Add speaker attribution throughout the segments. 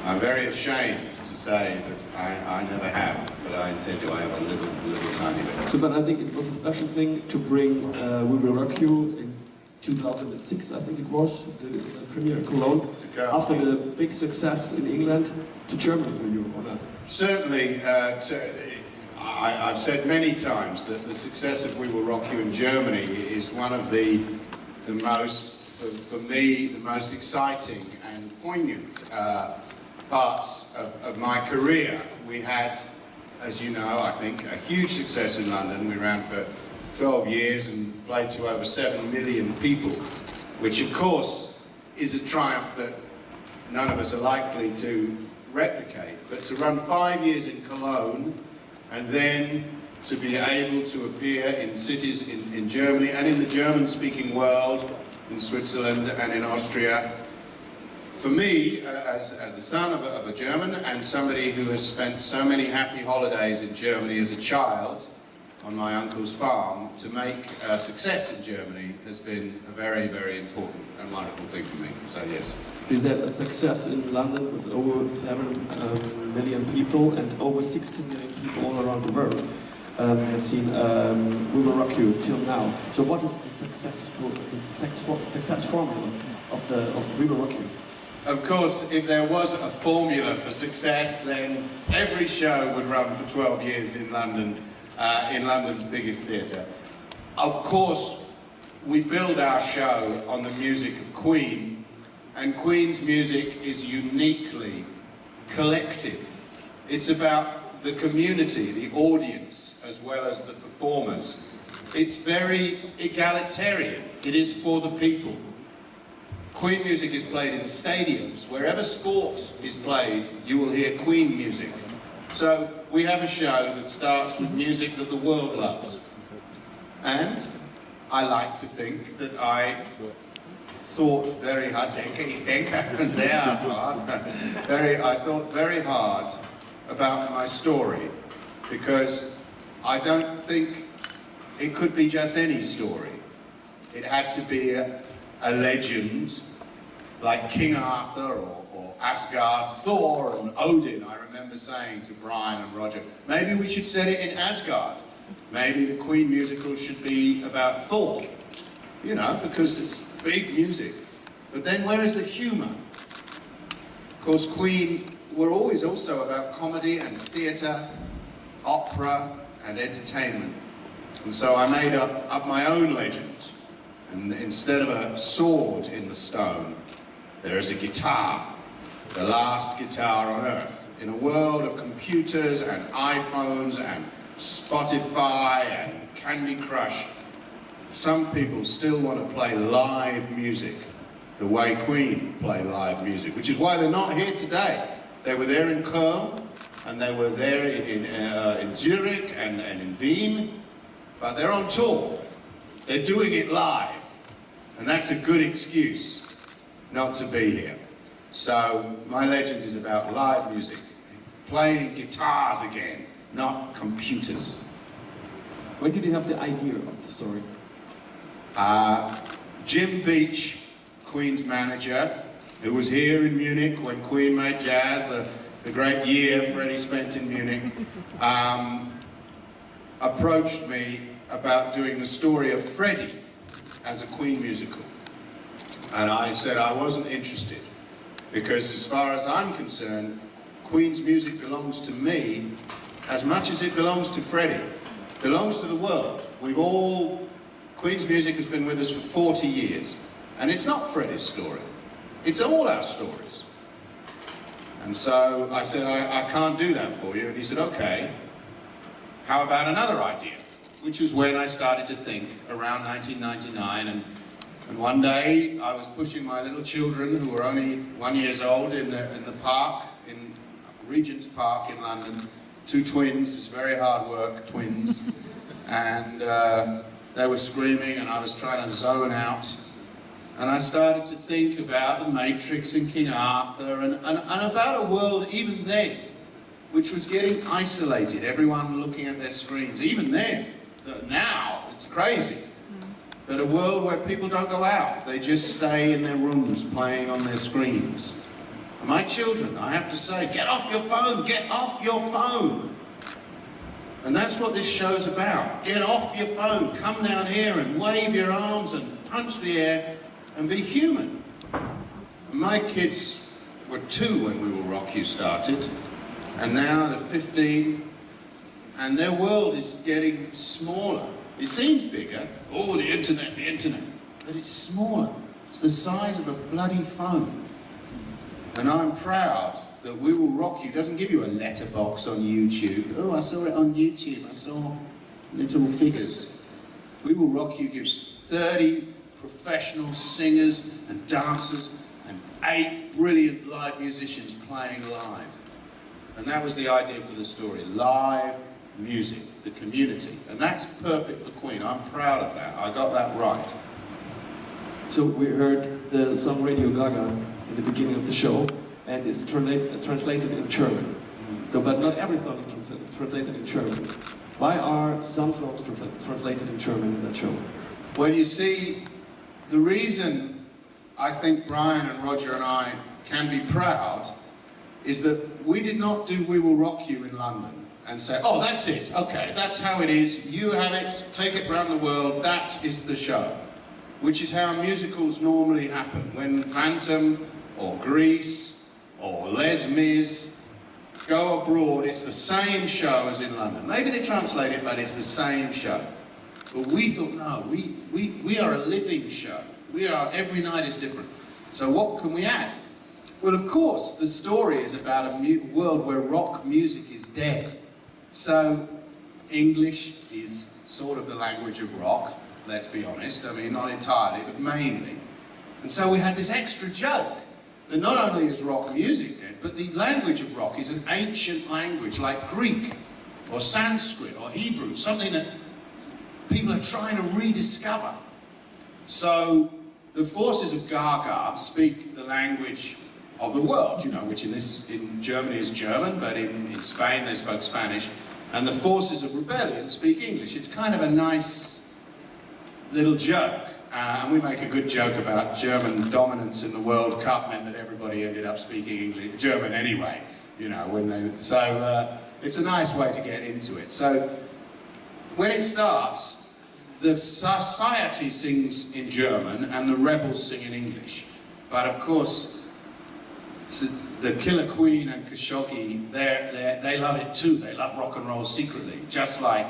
Speaker 1: I'm very ashamed to say that I never have, but I intend to. I have a little tiny bit.
Speaker 2: So, but I think it was a special thing to bring We Will Rock You in 2006, I think it was, the premiere in Cologne, after the big success in England, to Germany for you, or not?
Speaker 1: Certainly, I've said many times that the success of We Will Rock You in Germany is one of the most, for me, the most exciting and poignant parts of my career. We had, as you know, I think, a huge success in London. We ran for 12 years and played to over 7 million people, which of course is a triumph that none of us are likely to replicate. But to run 5 years in Cologne and then to be able to appear in cities in Germany and in the German-speaking world, in Switzerland and in Austria, for me, as the son of a German and somebody who has spent so many happy holidays in Germany as a child, on my uncle's farm, to make a success in Germany has been a very, very important and wonderful thing for me. So yes.
Speaker 2: Is that a success in London with over 7 million people and over 16 million people all around the world have seen We Will Rock You till now? So what is the success formula of We Will Rock You?
Speaker 1: Of course, if there was a formula for success, then every show would run for 12 years in London. In London's biggest theatre. Of course, we build our show on the music of Queen, and Queen's music is uniquely collective. It's about the community, the audience, as well as the performers. It's very egalitarian. It is for the people. Queen music is played in stadiums. Wherever sport is played, you will hear Queen music. So we have a show that starts with music that the world loves. And I like to think that I thought very hard, I thought very hard about my story, because I don't think it could be just any story. It had to be a legend like King Arthur or Asgard, Thor and Odin. I remember saying to Brian and Roger, maybe we should set it in Asgard. Maybe the Queen musical should be about Thor. You know, because it's big music. But then where is the humour? Of course, Queen were always also about comedy and theatre, opera and entertainment. And so I made up my own legend. And instead of a sword in the stone, there is a guitar. The last guitar on earth. In a world of computers and iPhones and Spotify and Candy Crush, some people still want to play live music the way Queen play live music, which is why they're not here today. They were there in Köln, and they were there in Zurich and in Wien, but they're on tour. They're doing it live, and that's a good excuse not to be here. So my legend is about live music, playing guitars again, not computers.
Speaker 2: When did you have the idea of the story?
Speaker 1: Jim Beach, Queen's manager, who was here in Munich when Queen made jazz, the great year Freddie spent in Munich, approached me about doing the story of Freddie as a Queen musical. And I said I wasn't interested, because as far as I'm concerned, Queen's music belongs to me as much as it belongs to Freddie. It belongs to the world. Queen's music has been with us for 40 years. And it's not Freddie's story. It's all our stories. And so I said, I can't do that for you. And he said, okay, how about another idea? Which was when I started to think around 1999. And one day I was pushing my little children, who were only 1 year old, in the park, in Regent's Park in London. 2 twins, it's very hard work, twins. And they were screaming and I was trying to zone out. And I started to think about the Matrix and King Arthur and about a world even then which was getting isolated, everyone looking at their screens. Even then, now, it's crazy. But a world where people don't go out, they just stay in their rooms playing on their screens. And my children, I have to say, get off your phone, get off your phone. And that's what this show's about. Get off your phone, come down here and wave your arms and punch the air and be human. And my kids were 2 when We Will Rock You started, and now they're 15, and their world is getting smaller. It seems bigger. Oh, the internet, but it's smaller. It's the size of a bloody phone. And I'm proud that We Will Rock You doesn't give you a letterbox on YouTube. Oh, I saw it on YouTube. I saw little figures. We Will Rock You gives 30 professional singers and dancers and 8 brilliant live musicians playing live. And that was the idea for the story. Live music, the community. And that's perfect for Queen. I'm proud of that. I got that right.
Speaker 2: So we heard the song Radio Gaga in the beginning of the show, and it's translated in German. So, but not every song is translated in German. Why are some songs translated in German in that show?
Speaker 1: Well, you see, the reason I think Brian and Roger and I can be proud is that we did not do We Will Rock You in London and say, oh, that's it, okay, that's how it is, you have it, take it around the world, that is the show. Which is how musicals normally happen. When Phantom, or Grease, or Les Mis go abroad, it's the same show as in London. Maybe they translate it, but it's the same show. But we thought, no, we are a living show. Every night is different. So what can we add? Well, of course, the story is about a world where rock music is dead. So English is sort of the language of rock. Let's be honest, I mean, not entirely, but mainly. And so we had this extra joke, that not only is rock music dead, but the language of rock is an ancient language, like Greek, or Sanskrit, or Hebrew, something that people are trying to rediscover. So the forces of Gaga speak the language of the world, you know, which in Germany is German, but in Spain they spoke Spanish, and the forces of rebellion speak English. It's kind of a nice little joke, and we make a good joke about German dominance in the World Cup meant that everybody ended up speaking English, German anyway, you know, it's a nice way to get into it. So when it starts, the society sings in German and the rebels sing in English. But of course, the Killer Queen and Khashoggi, they love it too. They love rock and roll secretly, just like,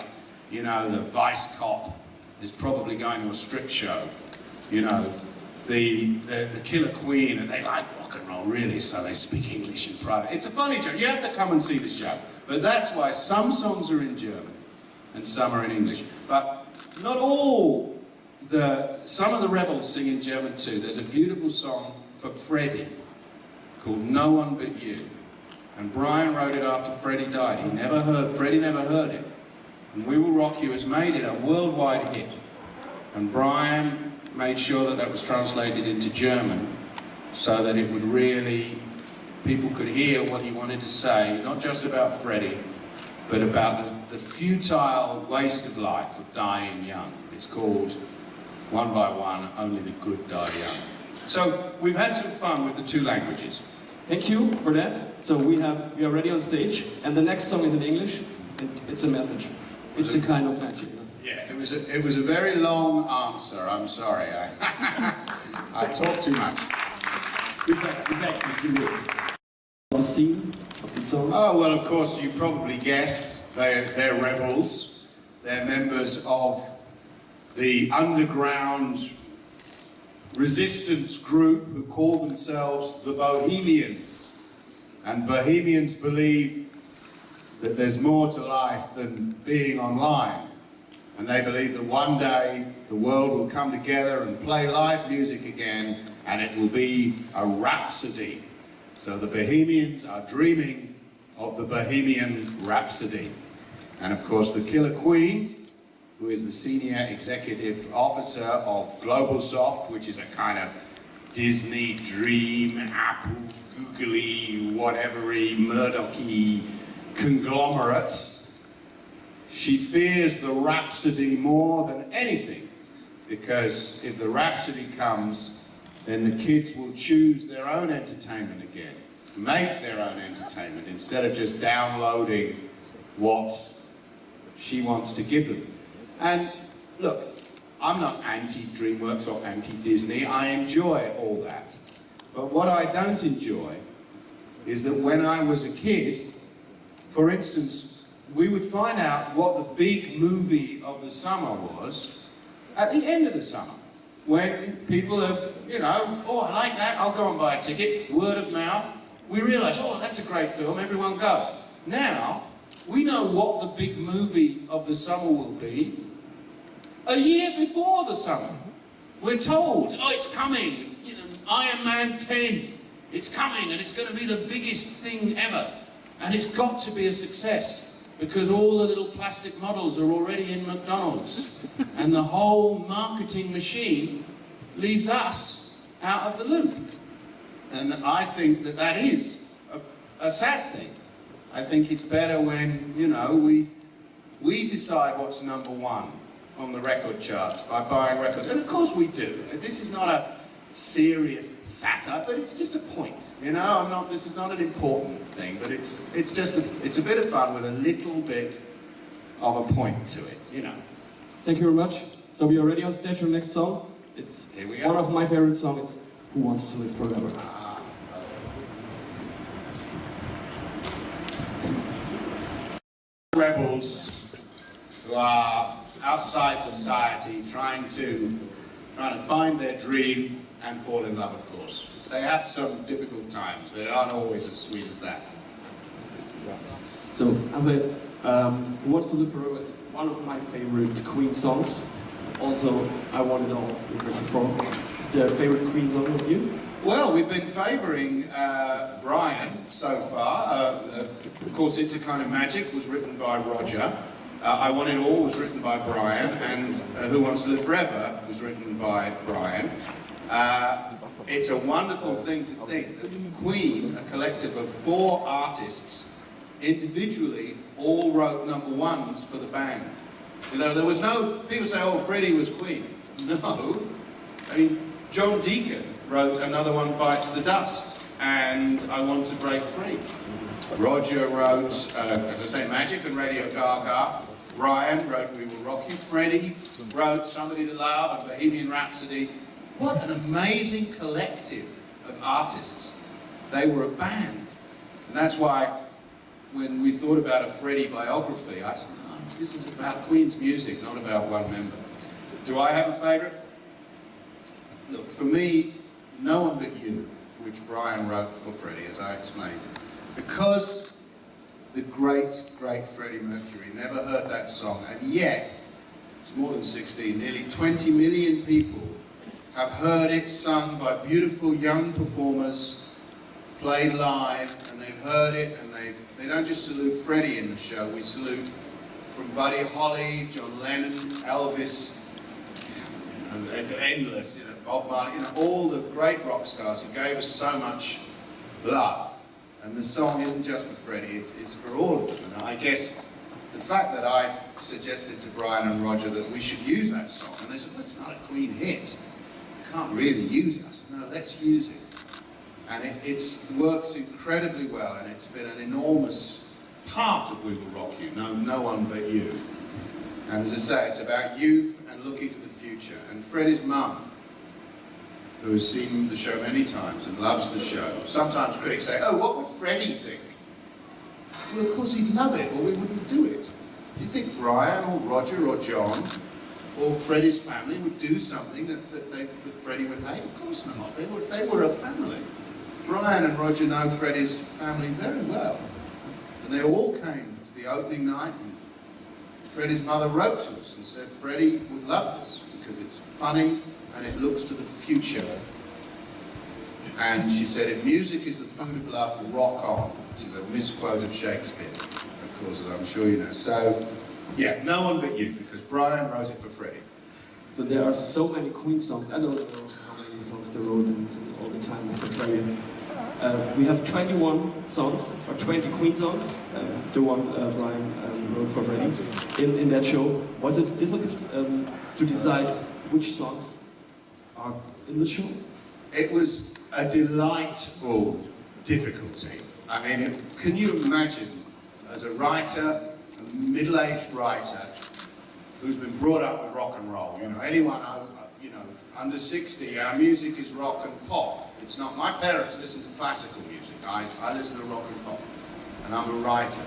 Speaker 1: you know, the vice cop is probably going to a strip show, you know, the Killer Queen, and they like rock and roll really, so they speak English in private. It's a funny joke, you have to come and see the show. But that's why some songs are in German and some are in English. But not all, some of the rebels sing in German too. There's a beautiful song for Freddie called No One But You. And Brian wrote it after Freddie died. Freddie never heard it. And We Will Rock You has made it a worldwide hit. And Brian made sure that that was translated into German so that it would really, people could hear what he wanted to say, not just about Freddie, but about the futile waste of life of dying young. It's called One by One, Only the Good Die Young. So we've had some fun with the 2 languages.
Speaker 2: Thank you for that. So we are ready on stage, and the next song is in English, and it's a message. It's a kind of magic.
Speaker 1: Yeah, it was a very long answer. I'm sorry. I talk too much.
Speaker 2: Be back in a few minutes. The scene of the song.
Speaker 1: Oh well, of course you probably guessed. They're rebels. They're members of the underground resistance group who call themselves the Bohemians. And Bohemians believe that there's more to life than being online. And they believe that one day the world will come together and play live music again, and it will be a rhapsody. So the Bohemians are dreaming of the Bohemian Rhapsody. And of course the Killer Queen, who is the senior executive officer of GlobalSoft, which is a kind of Disney, Dream, Apple, Googly, whatever-y, Murdoch-y conglomerate. She fears the Rhapsody more than anything, because if the Rhapsody comes, then the kids will choose their own entertainment again. make their own entertainment instead of just downloading what she wants to give them. And look, I'm not anti-DreamWorks or anti-Disney. I enjoy all that. But what I don't enjoy is that when I was a kid, for instance, we would find out what the big movie of the summer was at the end of the summer. When people have, you know, oh, I like that, I'll go and buy a ticket, word of mouth. We realise, oh, that's a great film, everyone go. Now, we know what the big movie of the summer will be a year before the summer. We're told, oh, it's coming, you know, Iron Man 10, it's coming and it's going to be the biggest thing ever. And it's got to be a success because all the little plastic models are already in McDonald's and the whole marketing machine leaves us out of the loop. And I think that that is a sad thing. I think it's better when, you know, we decide what's number one on the record charts by buying records. And of course we do. This is not a serious satire, but it's just a point. You know, this is not an important thing, but it's a bit of fun with a little bit of a point to it, you know.
Speaker 2: Thank you very much. So we are ready on stage for the next song. It's
Speaker 1: Here we go.
Speaker 2: one of my favorite songs. Who Wants to Live Forever?
Speaker 1: Rebels who are outside society trying to find their dream and fall in love, of course. They have some difficult times. They aren't always as sweet as that.
Speaker 2: So, Who Wants to Live Forever is one of my favorite Queen songs. Also, I Want It All with Richard Fromm. Is there a favorite Queen song of you?
Speaker 1: Well, we've been favouring Brian so far. Of course, It's a Kind of Magic was written by Roger. I Want It All was written by Brian, and Who Wants to Live Forever was written by Brian. It's a wonderful thing to think that Queen, a collective of 4 artists, individually all wrote #1s for the band. You know, there was no, people say, oh, Freddie was Queen. No. I mean, John Deacon wrote Another One Bites the Dust and I Want to Break Free. Roger wrote, as I say, Magic and Radio Gaga. Brian wrote We Will Rock You. Freddie wrote Somebody to Love and Bohemian Rhapsody. What an amazing collective of artists. They were a band. And that's why when we thought about a Freddie biography, I said, oh, this is about Queen's music, not about one member. Do I have a favourite? Look, for me, No One But You, which Brian wrote for Freddie, as I explained. Because the great, great Freddie Mercury never heard that song, and yet, it's more than 16, nearly 20 million people have heard it sung by beautiful young performers, played live, and they've heard it, and they don't just salute Freddie in the show, we salute from Buddy Holly, John Lennon, Elvis, endless, you know, Bob Marley, you know, all the great rock stars who gave us so much love. And the song isn't just for Freddie, it's for all of them. And I guess the fact that I suggested to Brian and Roger that we should use that song, and they said, well, it's not a Queen hit. You can't really use us. No, let's use it. And it works incredibly well, and it's been an enormous part of We Will Rock You, no One But You. And as I say, it's about youth and looking to the future. And Freddie's mum, who has seen the show many times and loves the show. Sometimes critics say, oh, what would Freddie think? Well, of course he'd love it, or we wouldn't do it. Do you think Brian or Roger or John or Freddie's family would do something that Freddie would hate? Of course not. They were a family. Brian and Roger know Freddie's family very well. And they all came to the opening night, and Freddie's mother wrote to us and said, Freddie would love this because it's funny and it looks to the future. And she said, if music is the food of love, rock on, which is a misquote of Shakespeare, of course, as I'm sure you know. So, yeah, No One But You, because Brian wrote it for Freddie.
Speaker 2: So there are so many Queen songs. I don't know how many songs they wrote in all the time of their career. We have 21 songs, or 20 Queen songs, the one Brian wrote for Freddie, in that show. Was it difficult to decide which songs are in the show?
Speaker 1: It was a delightful difficulty. I mean, can you imagine, as a writer, a middle-aged writer, who's been brought up with rock and roll, you know, anyone, you know, under 60, our music is rock and pop. It's not, my parents listen to classical music, I listen to rock and pop, and I'm a writer.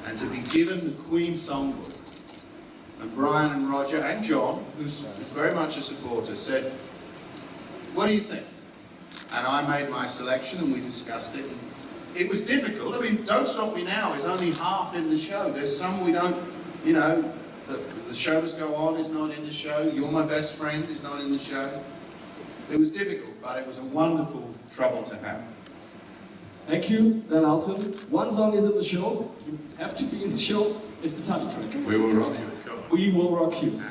Speaker 1: And to be given the Queen songbook, and Brian and Roger and John, who's very much a supporter, said, what do you think? And I made my selection and we discussed it. It was difficult. I mean, Don't Stop Me Now is only half in the show. There's some we don't, you know, the show must go on is not in the show. You're My Best Friend is not in the show. It was difficult, but it was a wonderful trouble to have.
Speaker 2: Thank you, then Elton. One song is in the show. You have to be in the show. It's the title track.
Speaker 1: We will rock you.
Speaker 2: We will rock you.